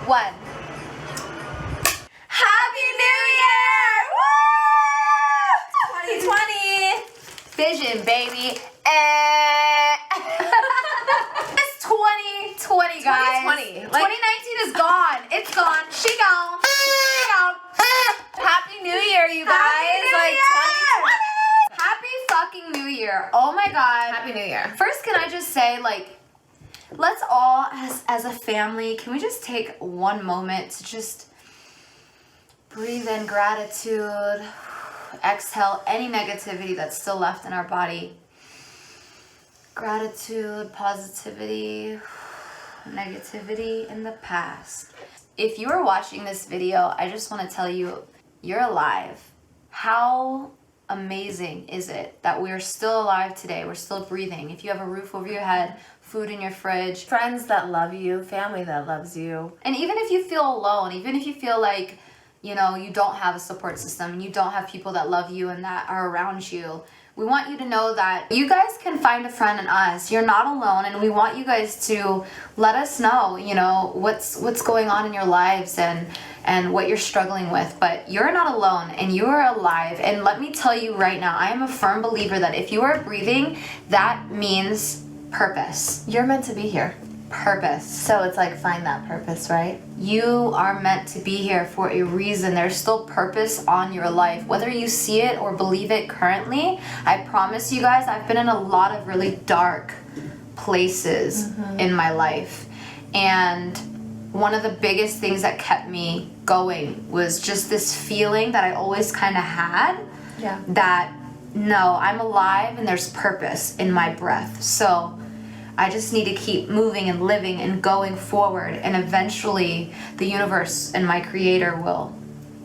1. Happy New Year! Woo! 2020! Vision, baby. It's 2020, guys. 2020. 2019 is gone. It's gone. She gone. She gone. Happy New Year, you guys. Happy New Year! 2020. Happy fucking New Year. Oh my God. Happy New Year. First, can I just say, let's all, as a family, can we just take one moment to just breathe in gratitude, exhale any negativity that's still left in our body. Gratitude, positivity, negativity in the past. If you are watching this video, I just want to tell you, you're alive. How amazing is it that we're still alive today? We're still breathing. If you have a roof over your head, food in your fridge, Friends that love you, family that loves you. and even if you feel alone, even if you feel like, you don't have a support system and you don't have people that love you and that are around you, we want you to know that you guys can find a friend in us. You're not alone, and we want you guys to let us know, what's going on in your lives and what you're struggling with. But you're not alone, and you are alive. And let me tell you right now, I am a firm believer that if you are breathing, that means purpose. You're meant to be here. Purpose. So it's like, find that purpose, right? You are meant to be here for a reason. There's still purpose on your life. Whether you see it or believe it currently, I promise you guys, I've been in a lot of really dark places in my life. And one of the biggest things that kept me going was just this feeling that I always kind of had. Yeah. That, no, I'm alive and there's purpose in my breath. So I just need to keep moving and living and going forward, and eventually the universe and my creator will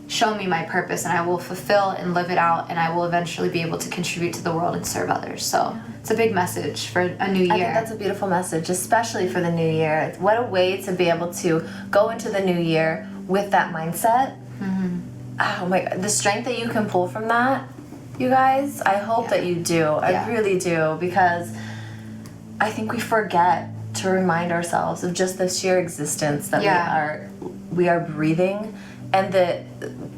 show me my purpose, and I will fulfill and live it out, and I will eventually be able to contribute to the world and serve others. So it's a big message for a new year. I think that's a beautiful message, especially for the new year. What a way to be able to go into the new year with that mindset. Oh my God, the strength that you can pull from that, you guys, I hope that you do. I really do, because I think we forget to remind ourselves of just the sheer existence that we are breathing, and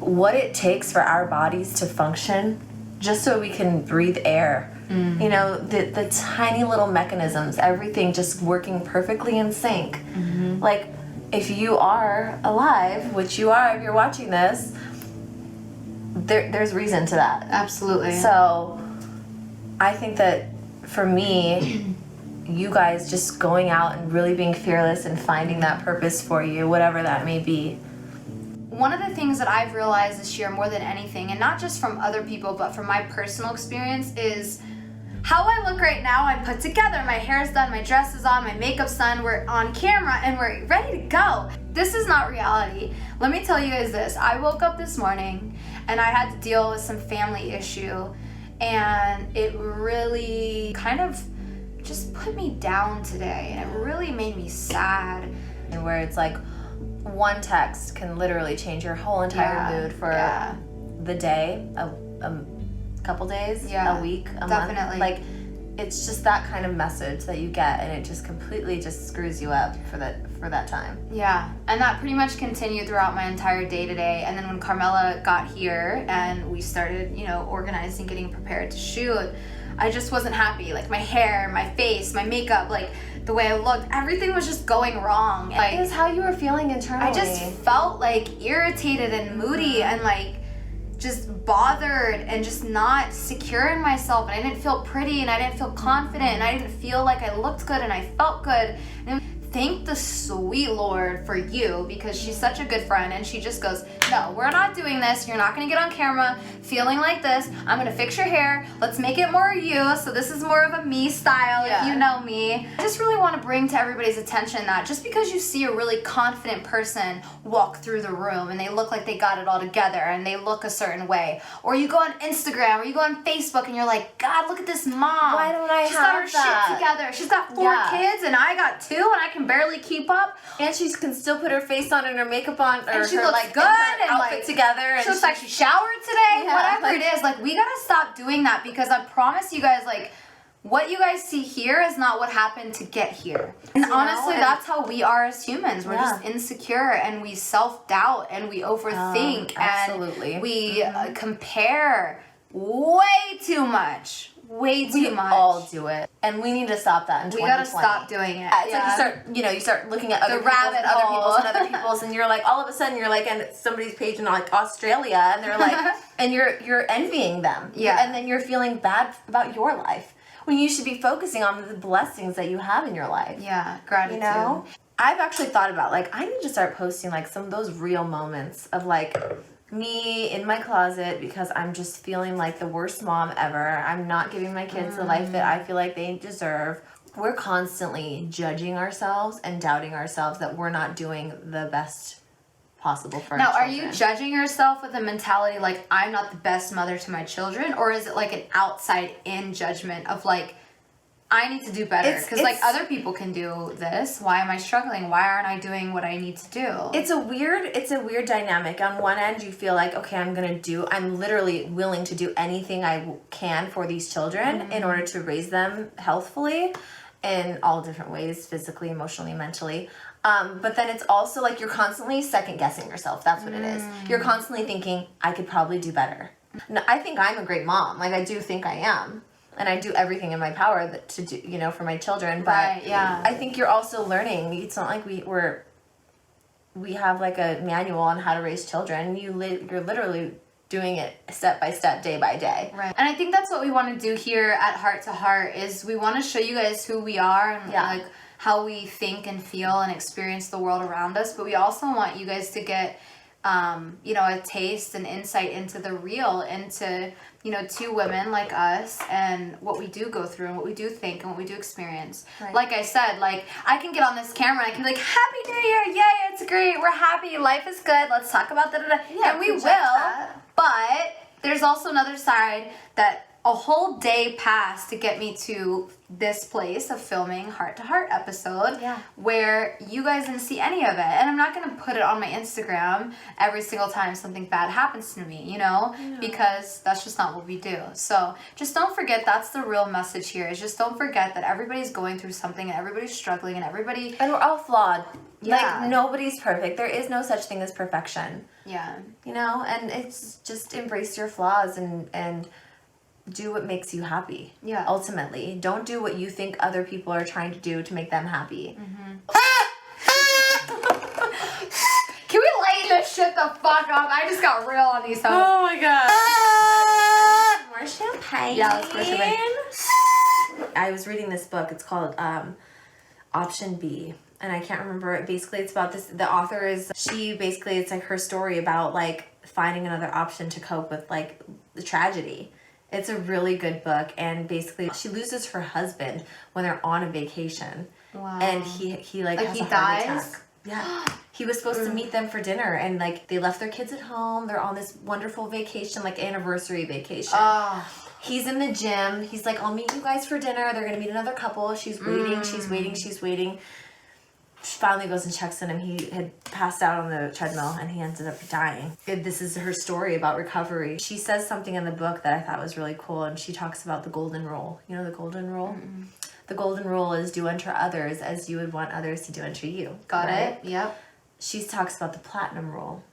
what it takes for our bodies to function just so we can breathe air. The tiny little mechanisms, everything just working perfectly in sync. Like, if you are alive, which you are if you're watching this, there's reason to that. Absolutely. So I think that for me, you guys just going out and really being fearless and finding that purpose for you, whatever that may be. One of the things that I've realized this year more than anything, and not just from other people, but from my personal experience, is how I look right now. I'm put together, my hair's done, my dress is on, my makeup's done, we're on camera, and we're ready to go. This is not reality. Let me tell you guys this. I woke up this morning and I had to deal with some family issue, and it really kind of just put me down today, and it really made me sad. And where it's like, one text can literally change your whole entire mood for the day, a couple days, a week, a month. Like, it's just that kind of message that you get, and it just completely just screws you up for that time. Yeah, and that pretty much continued throughout my entire day today. And then when Carmela got here and we started, organizing, getting prepared to shoot, I just wasn't happy. Like, my hair, my face, my makeup, like the way I looked, everything was just going wrong. Like, it was how you were feeling internally. I just felt irritated and moody and just bothered and just not secure in myself, and I didn't feel pretty, and I didn't feel confident, and I didn't feel like I looked good and I felt good. And thank the sweet Lord for you, because she's such a good friend, and she just goes, no, we're not doing this. You're not going to get on camera feeling like this. I'm going to fix your hair. Let's make it more you. So this is more of a me style, if you know me. I just really want to bring to everybody's attention that just because you see a really confident person walk through the room and they look like they got it all together and they look a certain way, or you go on Instagram or you go on Facebook and you're like, God, look at this mom. Why don't I She's got her that? shit together. She's got 4 kids and I got 2 and I can barely keep up. And she can still put her face on and her makeup on, or and she her looks good and outfit together. And she looks like she showered today. Yeah, whatever it is, we gotta stop doing that, because I promise you guys, what you guys see here is not what happened to get here. And honestly, that's how we are as humans. We're just insecure, and we self-doubt, and we overthink, absolutely. and we compare way too much. Way too much. We all do it, and we need to stop that in 2020. We gotta stop doing it. Yeah, it's like you start looking at other people's, and you're like, all of a sudden you're like in somebody's page in like Australia, and they're like, and you're envying them. Yeah. And then you're feeling bad about your life when you should be focusing on the blessings that you have in your life. Yeah, gratitude. You know, I've actually thought about like I need to start posting like some of those real moments of like me in my closet because I'm just feeling like the worst mom ever. I'm not giving my kids the life that I feel like they deserve. We're constantly judging ourselves and doubting ourselves that we're not doing the best possible for our children. Now, are you judging yourself with a mentality like, I'm not the best mother to my children? Or is it like an outside-in judgment of like, I need to do better because like other people can do this. Why am I struggling? Why aren't I doing what I need to do? It's a weird dynamic. On one end, you feel like, okay, I'm literally willing to do anything I can for these children in order to raise them healthfully in all different ways, physically, emotionally, mentally. But then it's also like you're constantly second guessing yourself. That's what it is. You're constantly thinking, I could probably do better. No, I think I'm a great mom. Like I do think I am. And I do everything in my power to do, for my children. But I think you're also learning. It's not like we have like a manual on how to raise children. You're literally doing it step by step, day by day. Right. And I think that's what we want to do here at Heart to Heart is we want to show you guys who we are and like how we think and feel and experience the world around us. But we also want you guys to get a taste and insight into the real, into, two women like us and what we do go through and what we do think and what we do experience. Right. Like I said, like I can get on this camera and I can be like, Happy New Year, yay, it's great, we're happy, life is good, let's talk about that. Yeah, and we will, but there's also another side that a whole day passed to get me to this place of filming Heart to Heart episode where you guys didn't see any of it. And I'm not going to put it on my Instagram every single time something bad happens to me, because that's just not what we do. So just don't forget, that's the real message here, is just don't forget that everybody's going through something and everybody's struggling and everybody... And we're all flawed. Yeah. Like, nobody's perfect. There is no such thing as perfection. Yeah. And it's just embrace your flaws and do what makes you happy. Yeah. Ultimately. Don't do what you think other people are trying to do to make them happy. Can we lighten this shit the fuck up? I just got real on these hoes. Oh my god. More champagne. Yeah, let's pour champagne. I was reading this book. It's called Option B. And I can't remember it. Basically, it's about this. The author is, it's like her story about like finding another option to cope with like the tragedy. It's a really good book, and basically she loses her husband when they're on a vacation. Wow. And he has a heart attack. Yeah. He was supposed to meet them for dinner, and like they left their kids at home. They're on this wonderful vacation, like anniversary vacation. Oh. He's in the gym. He's like, I'll meet you guys for dinner. They're going to meet another couple. She's waiting. She's waiting. She finally goes and checks on him. He had passed out on the treadmill and he ended up dying. This is her story about recovery. She says something in the book that I thought was really cool, and she talks about the golden rule. You know the golden rule? Mm-hmm. The golden rule is do unto others as you would want others to do unto you. Got it? Yep. She talks about the platinum rule.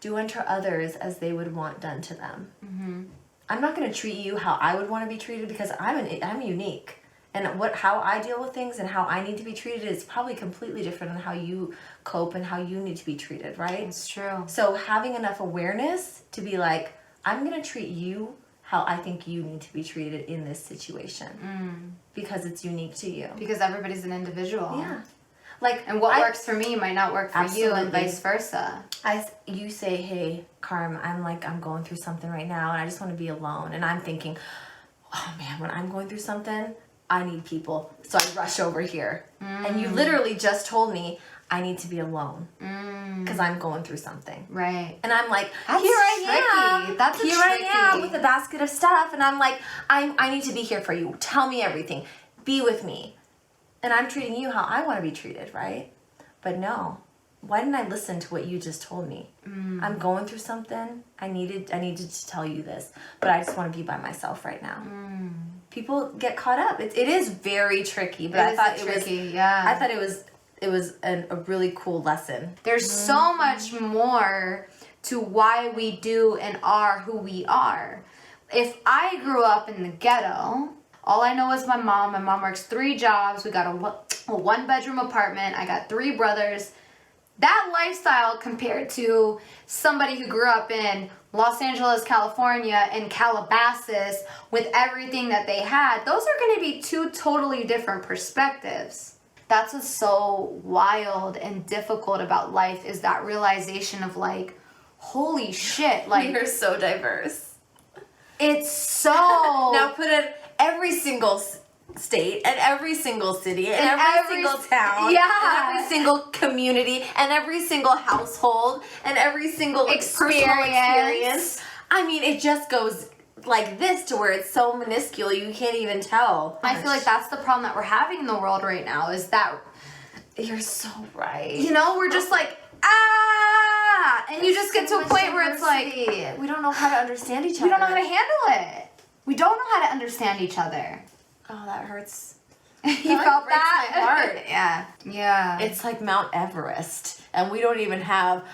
Do unto others as they would want done to them. Mm-hmm. I'm not going to treat you how I would want to be treated because I'm unique. And how I deal with things and how I need to be treated is probably completely different than how you cope and how you need to be treated, right? It's true. So having enough awareness to be like, I'm going to treat you how I think you need to be treated in this situation. Because it's unique to you. Because everybody's an individual. Yeah. And what works for me might not work for you, and vice versa. You say, hey, Carm, I'm going through something right now and I just want to be alone. And I'm thinking, oh man, when I'm going through something, I need people, so I rush over here. And you literally just told me I need to be alone because I'm going through something. Right. And I'm like, That's here tricky. I am. That's here tricky. I am with a basket of stuff. And I'm like, I need to be here for you. Tell me everything. Be with me. And I'm treating you how I want to be treated, right? But no. why didn't I listen to what you just told me? I'm going through something. I needed to tell you this, but I just want to be by myself right now. People get caught up. It is very tricky, but I thought I thought it was a really cool lesson. There's so much more to why we do and are who we are. If I grew up in the ghetto, all I know is my mom. My mom works 3 jobs. We got a 1-bedroom apartment. I got 3 brothers. That lifestyle compared to somebody who grew up in Los Angeles, California, and Calabasas with everything that they had, those are going to be 2 totally different perspectives. That's what's so wild and difficult about life, is that realization of like, holy shit, like, You're so diverse. It's so... Now put it every single state and every single city and every single town, and every single community and every single household and every single personal experience. I mean, it just goes like this to where it's so minuscule you can't even tell. I feel like that's the problem that we're having in the world right now, is that... You're so right. You know, we're just like, and you just get to a point where it's like, we don't know how to understand each other. We don't know how to handle it. We don't know how to understand each other. Oh, that hurts. You felt that? My heart. Yeah. It's like Mount Everest, and we don't even have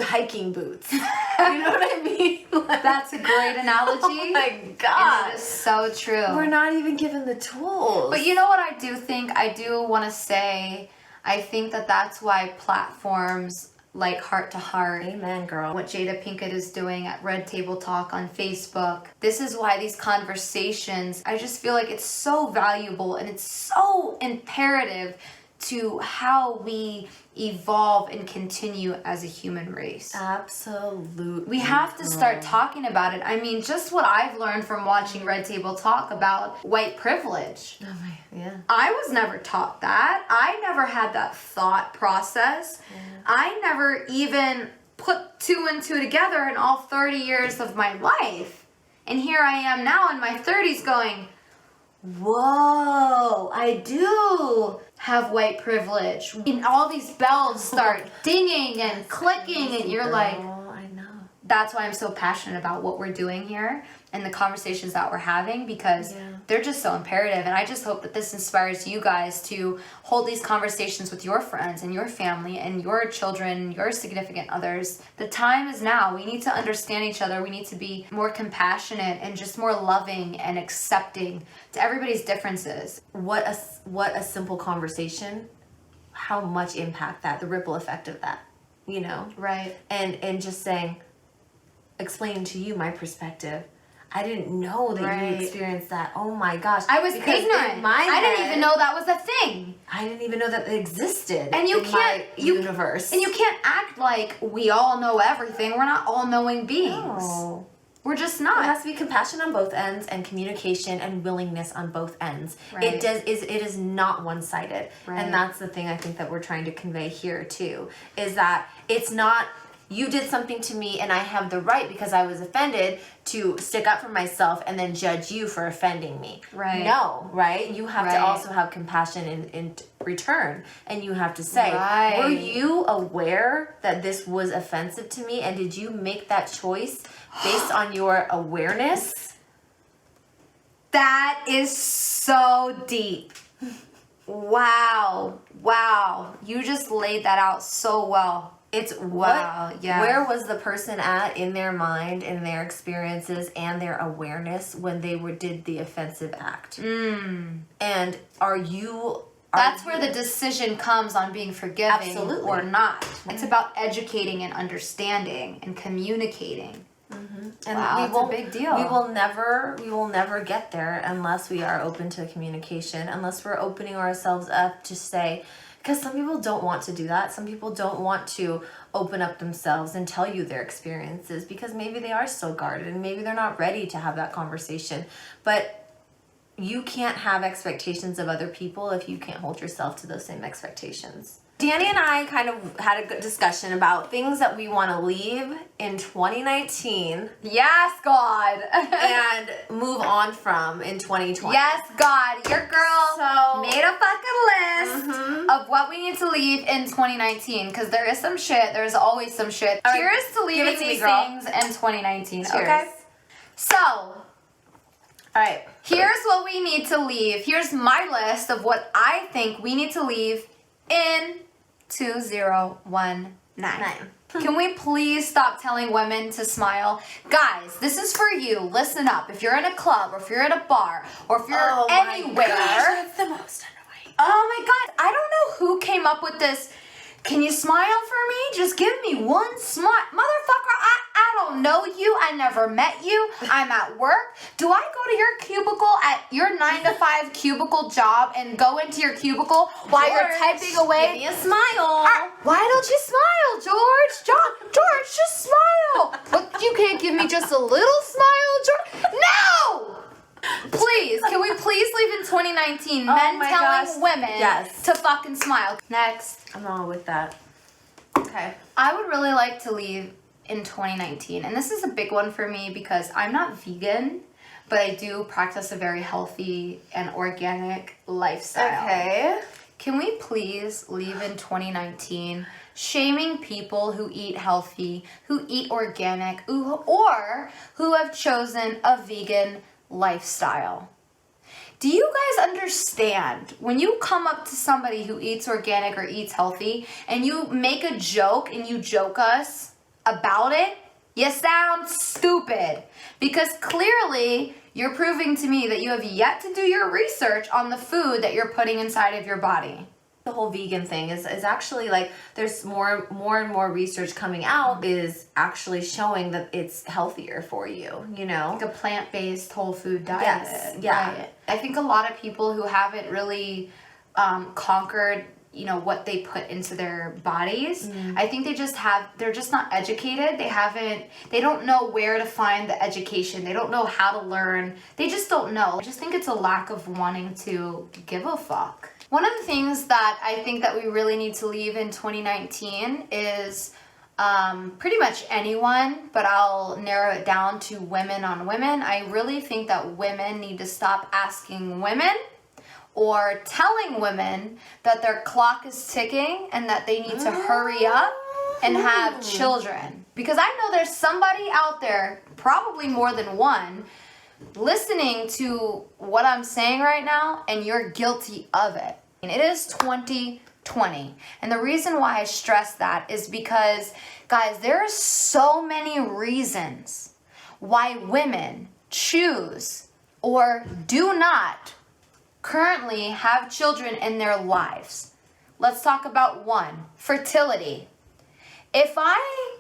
hiking boots. You know what I mean? Like, that's a great analogy. Oh my God. And it is so true. We're not even given the tools. But you know what I do think? I do want to say, I think that that's why platforms like Heart to Heart, amen, girl, what Jada Pinkett is doing at Red Table Talk on Facebook, this is why these conversations, I just feel like it's so valuable and it's so imperative to how we evolve and continue as a human race. Absolutely. We have to start talking about it. I mean, just what I've learned from watching Red Table Talk about white privilege. Oh my, yeah. I was never taught that. I never had that thought process. Yeah. I never even put 2 and 2 together in all 30 years of my life. And here I am now in my 30s going, whoa, I do have white privilege. And all these bells start dinging and clicking, and you're like, I know. That's why I'm so passionate about what we're doing here and the conversations that we're having, because they're just so imperative. And I just hope that this inspires you guys to hold these conversations with your friends and your family and your children, your significant others. The time is now. We need to understand each other. We need to be more compassionate and just more loving and accepting to everybody's differences. What a simple conversation, how much impact that, the ripple effect of that, you know? Right. And just saying, explaining to you my perspective. I didn't know that you experienced that. Oh my gosh. I was ignorant. I didn't even know that was a thing. I didn't even know that it existed and you in can't, my universe. And you can't act like we all know everything. We're not all-knowing beings. No. We're just not. There has to be compassion on both ends and communication and willingness on both ends. Right. It is not one-sided. Right. And that's the thing I think that we're trying to convey here too, is that it's not you did something to me and I have the right, because I was offended, to stick up for myself and then judge you for offending me. Right. No, right? You have to also have compassion in return. And you have to say, were you aware that this was offensive to me? And did you make that choice based on your awareness? That is so deep. Wow. You just laid that out so well. It's where was the person at in their mind, in their experiences, and their awareness when they did the offensive act? And that's where the decision comes on being forgiving or not. It's about educating and understanding and communicating. And that's a big deal. We will never get there unless we are open to communication, unless we're opening ourselves up to say, because some people don't want to do that. Some people don't want to open up themselves and tell you their experiences because maybe they are still guarded and maybe they're not ready to have that conversation. But you can't have expectations of other people if you can't hold yourself to those same expectations. Dani and I kind of had a good discussion about things that we want to leave in 2019 Yes, God. and move on from in 2020. Yes, God. Your girl So- made a fucking list of what we need to leave in 2019 because there is some shit. There's always some shit. All right, Cheers to give leaving it to me, these girl. things in 2019. Cheers. Okay. So, All right. here's what we need to leave. Here's my list of what I think we need to leave in 2019. Can we please stop telling women to smile? Guys, this is for you. Listen up. If you're in a club or if you're at a bar or if you're Oh my anywhere. gosh, that's the most annoying. Oh my God. I don't know who came up with this. Can you smile for me? Just give me one smile. Motherfucker, I don't know you. I never met you. I'm at work. Do I go to your cubicle at your 9 to 5 cubicle job and go into your cubicle while you're George, typing away? Give me a smile. Why don't you smile, George? George, just smile. But you can't give me just a little smile, George? No! Please, can we please leave in 2019 Oh men my telling gosh. women Yes. to fucking smile? Next. I'm all with that. Okay. I would really like to leave in 2019, and this is a big one for me because I'm not vegan, but I do practice a very healthy and organic lifestyle. Okay. Can we please leave in 2019 shaming people who eat healthy, who eat organic, or who have chosen a vegan lifestyle? Do you guys understand when you come up to somebody who eats organic or eats healthy and you make a joke and you joke us about it? You sound stupid because clearly you're proving to me that you have yet to do your research on the food that you're putting inside of your body. The whole vegan thing is actually like there's more and more research coming out is actually showing that it's healthier for you, you know? Like a plant-based whole food diet. Yes, yeah. Right. I think a lot of people who haven't really conquered, you know, what they put into their bodies, I think they're just not educated. They don't know where to find the education. They don't know how to learn. They just don't know. I just think it's a lack of wanting to give a fuck. One of the things that I think that we really need to leave in 2019 is pretty much anyone, but I'll narrow it down to women on women. I really think that women need to stop asking women or telling women that their clock is ticking and that they need to hurry up and have children. Because I know there's somebody out there, probably more than one, listening to what I'm saying right now, and you're guilty of it. And it is 2020. And the reason why I stress that is because, guys, there are so many reasons why women choose or do not currently have children in their lives. Let's talk about one, fertility. If I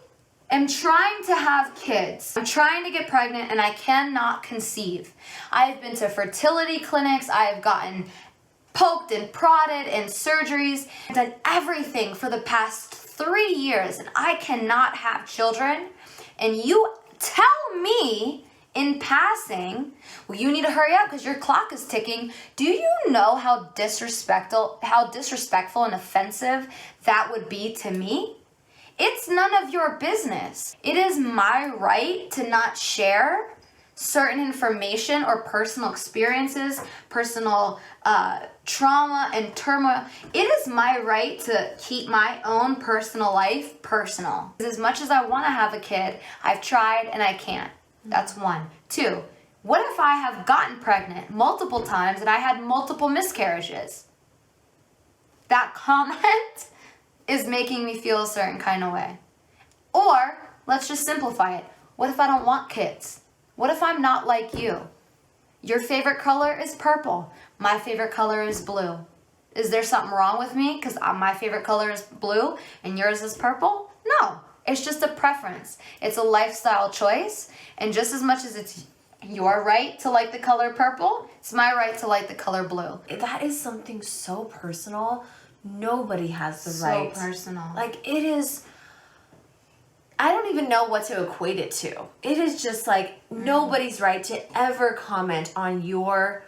am trying to have kids, I'm trying to get pregnant and I cannot conceive. I've been to fertility clinics, I have gotten poked and prodded and surgeries, done everything for the past 3 years and I cannot have children, and you tell me in passing, well, you need to hurry up because your clock is ticking. Do you know how disrespectful and offensive that would be to me? It's none of your business. It is my right to not share certain information or personal experiences, personal trauma and turmoil. It is my right to keep my own personal life personal. As much as I want to have a kid, I've tried and I can't. That's one. Two, what if I have gotten pregnant multiple times and I had multiple miscarriages? That comment is making me feel a certain kind of way. Or, let's just simplify it. What if I don't want kids? What if I'm not like you? Your favorite color is purple. My favorite color is blue. Is there something wrong with me because my favorite color is blue and yours is purple? No. It's just a preference. It's a lifestyle choice. And just as much as it's your right to like the color purple, it's my right to like the color blue. That is something so personal. Nobody has the right. So personal. Like, it is, I don't even know what to equate it to. It is just like nobody's right to ever comment on your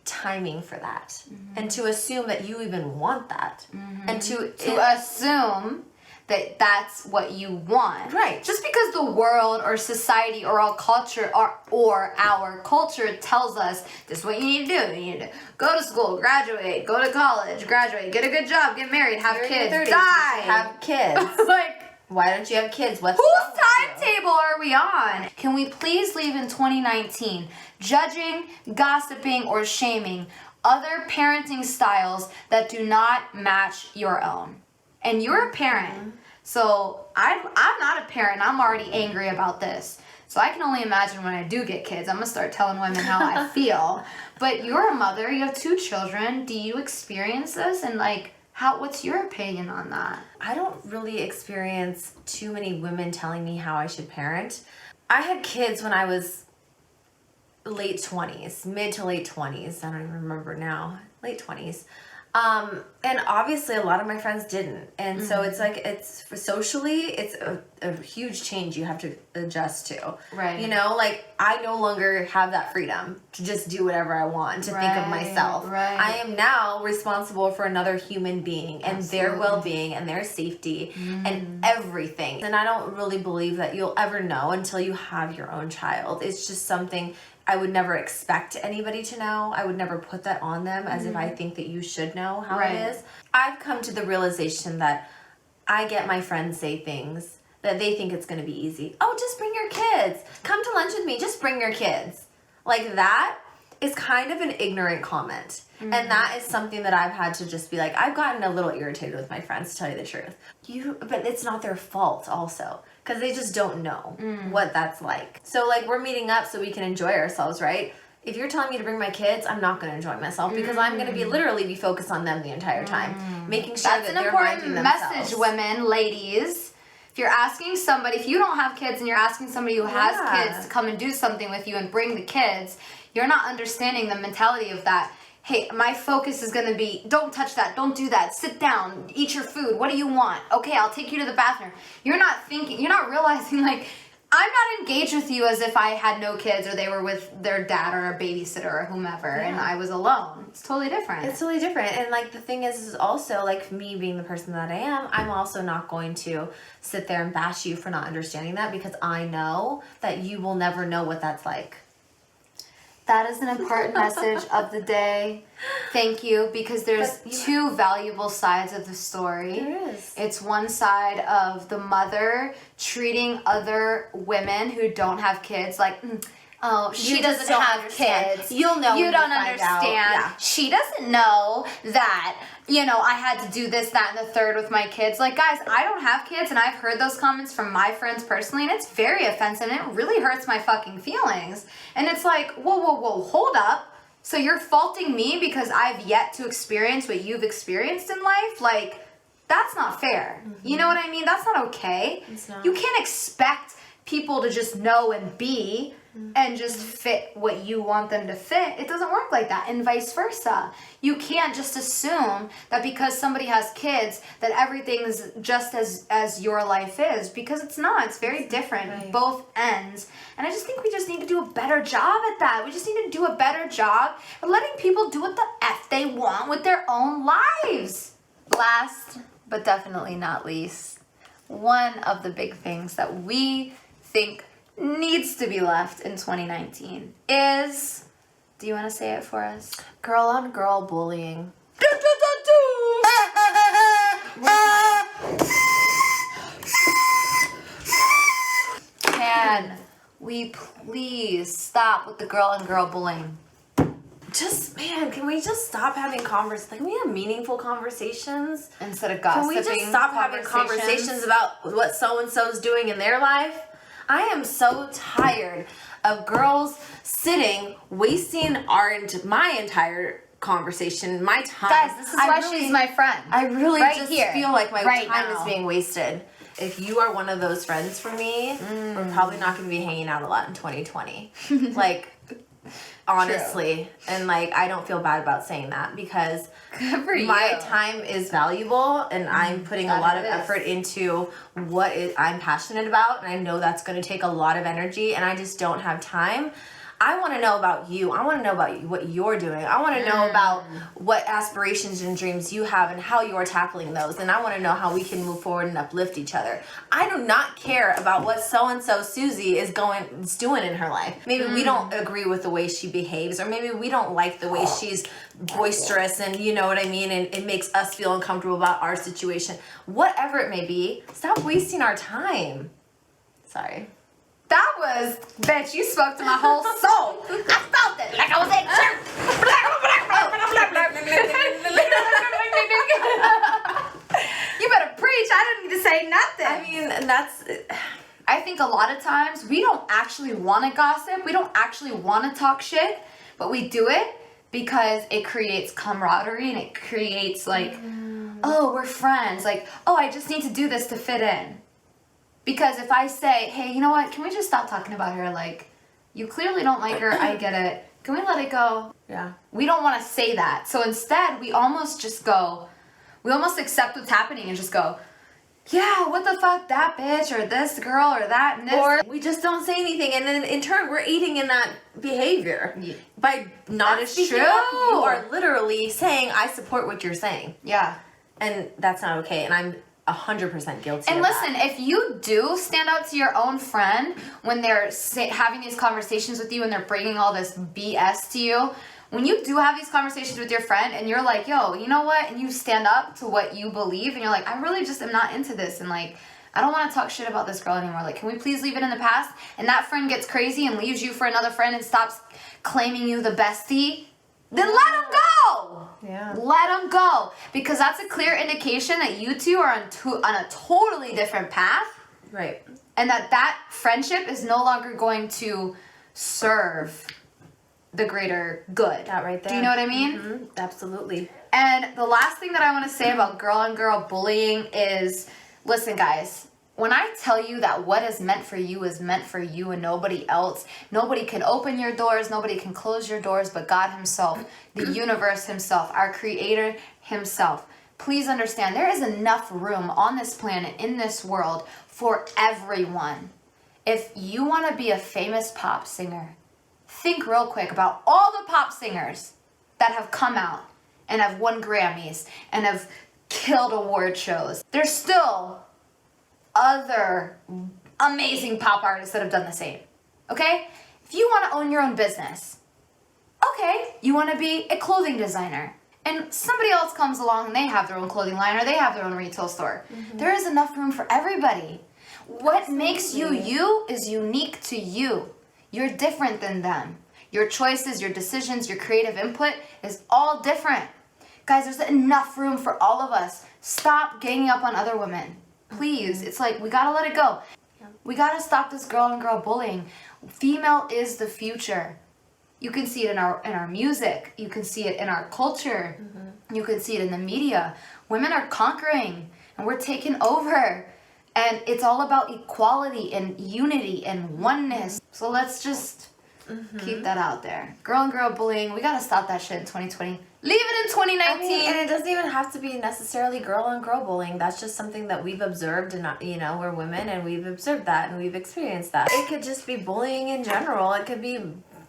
timing for that, and to assume that you even want that, and to assume that that's what you want. Right. Just because the world or society or our culture or our culture tells us this is what you need to do. You need to go to school, graduate, go to college, graduate, get a good job, get married, have kids, die. Have kids. Like, why don't you have kids? What's whose timetable are we on? Can we please leave in 2019 judging, gossiping, or shaming other parenting styles that do not match your own? And you're a parent, so I'm not a parent. I'm already angry about this. So I can only imagine when I do get kids, I'm gonna start telling women how I feel. But you're a mother. You have 2 children. Do you experience this? And like, what's your opinion on that? I don't really experience too many women telling me how I should parent. I had kids when I was late 20s, mid to late 20s. I don't even remember now. Late 20s. And obviously a lot of my friends didn't. And so it's like, socially, it's a huge change you have to adjust to. Right. You know, like I no longer have that freedom to just do whatever I want, to think of myself. Right. I am now responsible for another human being and their well-being and their safety and everything. And I don't really believe that you'll ever know until you have your own child. It's just something I would never expect anybody to know. I would never put that on them as if I think that you should know how it is. I've come to the realization that I get my friends say things that they think it's going to be easy. Oh, just bring your kids. Come to lunch with me. Just bring your kids. Like that is kind of an ignorant comment. And that is something that I've had to just be like, I've gotten a little irritated with my friends, to tell you the truth. But it's not their fault also. Because they just don't know what that's like. So, like, we're meeting up so we can enjoy ourselves, right? If you're telling me to bring my kids, I'm not going to enjoy myself because I'm going to literally be focused on them the entire time. Making sure that they're minding themselves. That's an important message, women, ladies. If you're asking somebody, if you don't have kids and you're asking somebody who has kids to come and do something with you and bring the kids, you're not understanding the mentality of that. Hey, my focus is going to be, don't touch that, don't do that, sit down, eat your food, what do you want? Okay, I'll take you to the bathroom. You're not thinking, you're not realizing, like, I'm not engaged with you as if I had no kids or they were with their dad or a babysitter or whomever and I was alone. It's totally different. It's totally different. And, like, the thing is also, like, me being the person that I am, I'm also not going to sit there and bash you for not understanding that because I know that you will never know what that's like. That is an important message of the day. Thank you, because there's 2 valuable sides of the story. There is. It's one side of the mother treating other women who don't have kids like, oh, she doesn't have kids. You'll know. You don't understand. Yeah. She doesn't know that, I had to do this, that, and the third with my kids. Like, guys, I don't have kids, and I've heard those comments from my friends personally, and it's very offensive, and it really hurts my fucking feelings. And it's like, whoa, hold up. So you're faulting me because I've yet to experience what you've experienced in life? Like, that's not fair. You know what I mean? That's not okay. It's not. You can't expect people to just know and be and just fit what you want them to fit. It doesn't work like that, and vice versa. You can't just assume that because somebody has kids that everything's just as your life is, because it's not. It's very different, both ends. And I just think we just need to do a better job at that. We just need to do a better job at letting people do what the F they want with their own lives. Last, but definitely not least, one of the big things that we think needs to be left in 2019 is, do you want to say it for us? Girl on girl bullying. Can we please stop with the girl on girl bullying? Can we just stop having can we have meaningful conversations? Instead of gossiping. Can we just stop having conversations about what so-and-so's doing in their life? I am so tired of girls sitting, wasting my entire conversation, my time. Guys, this is why she's my friend. I really just feel like my time now is being wasted. If you are one of those friends for me, we're probably not going to be hanging out a lot in 2020. Like, honestly. True. And, like, I don't feel bad about saying that because my time is valuable and I'm putting a lot of effort into what I'm passionate about, and I know that's going to take a lot of energy, and I just don't have time. I want to know about you. I want to know about what you're doing. I want to know about what aspirations and dreams you have and how you're tackling those. And I want to know how we can move forward and uplift each other. I do not care about what so-and-so Susie is doing in her life. Maybe we don't agree with the way she behaves, or maybe we don't like the way she's boisterous, and you know what I mean, and it makes us feel uncomfortable about our situation. Whatever it may be, stop wasting our time. Sorry. That was, bitch, you spoke to my whole soul. I felt it like I was at church. You better preach. I didn't need to say nothing. I mean, that's... I think a lot of times we don't actually want to gossip. We don't actually want to talk shit, but we do it because it creates camaraderie and it creates like, oh, we're friends. Like, oh, I just need to do this to fit in. Because if I say, hey, you know what? Can we just stop talking about her? Like, you clearly don't like her. I get it. Can we let it go? Yeah. We don't want to say that. So instead, we almost just go, we almost accept what's happening and just go, yeah, what the fuck, that bitch, or this girl, or that, and this. Or we just don't say anything, and then in turn, we're aiding in that behavior. Yeah. By not speaking up, you are literally saying, I support what you're saying. Yeah. And that's not okay, and I'm 100% guilty and of listen, that. if you do stand up to your own friend when they're having these conversations with you and they're bringing all this BS to you, when you do have these conversations with your friend and you're like, yo, you know what? And you stand up to what you believe and you're like, I really just am not into this. And like, I don't want to talk shit about this girl anymore. Like, can we please leave it in the past? And that friend gets crazy and leaves you for another friend and stops claiming you the bestie. Then let them go. Yeah. Let them go. Because that's a clear indication that you two are on a totally different path. Right. And that friendship is no longer going to serve the greater good. That right there. Do you know what I mean? Mm-hmm. Absolutely. And the last thing that I want to say about girl on girl bullying is, listen guys, when I tell you that what is meant for you is meant for you and nobody else, nobody can open your doors, nobody can close your doors but God himself, the universe himself, our creator himself. Please understand, there is enough room on this planet, in this world, for everyone. If you want to be a famous pop singer, think real quick about all the pop singers that have come out and have won Grammys and have killed award shows. There's still other amazing pop artists that have done the same. Okay? If you want to own your own business, okay, you want to be a clothing designer, and somebody else comes along and they have their own clothing line or they have their own retail store. Mm-hmm. There is enough room for everybody. What makes you you is unique to you. You're different than them. Your choices, your decisions, your creative input is all different. Guys, there's enough room for all of us. Stop ganging up on other women. Please. It's like, we gotta let it go. We gotta stop this girl on girl bullying. Female is the future. You can see it in our music. You can see it in our culture. Mm-hmm. You can see it in the media. Women are conquering and we're taking over. And it's all about equality and unity and oneness. So let's just keep that out there. Girl on girl bullying, we gotta stop that shit in 2020. Leave it in 2019. I mean, and it doesn't even have to be necessarily girl on girl bullying. That's just something that we've observed, and you know, we're women and we've observed that and we've experienced that. It could just be bullying in general. It could be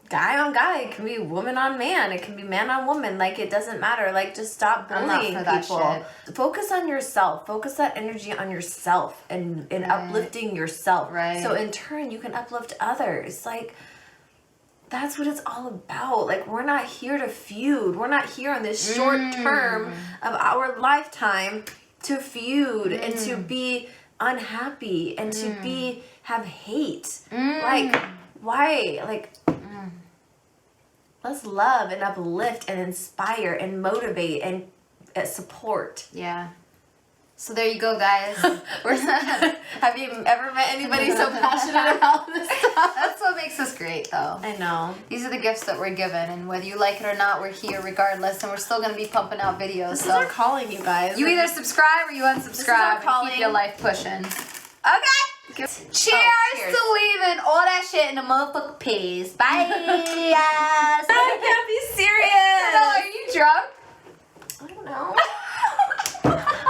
guy on guy. It can be woman on man. It can be man on woman. Like, it doesn't matter. Like, just stop bullying people. Focus on yourself. Focus that energy on yourself and uplifting yourself. Right. So in turn, you can uplift others. Like, that's what it's all about. Like, we're not here to feud. We're not here on this short term of our lifetime to feud and to be unhappy and to have hate. Like, why? Like, let's love and uplift and inspire and motivate and support. Yeah. So there you go, guys. Have you ever met anybody so passionate about this stuff? That's what makes us great, though. I know. These are the gifts that we're given, and whether you like it or not, we're here regardless, and we're still going to be pumping out videos. This is our calling, you guys. You either subscribe or you unsubscribe and keep your life pushing. Okay. Cheers to leaving all that shit in the motherfucking peas. Bye. I can't be serious. Are you drunk? I don't know.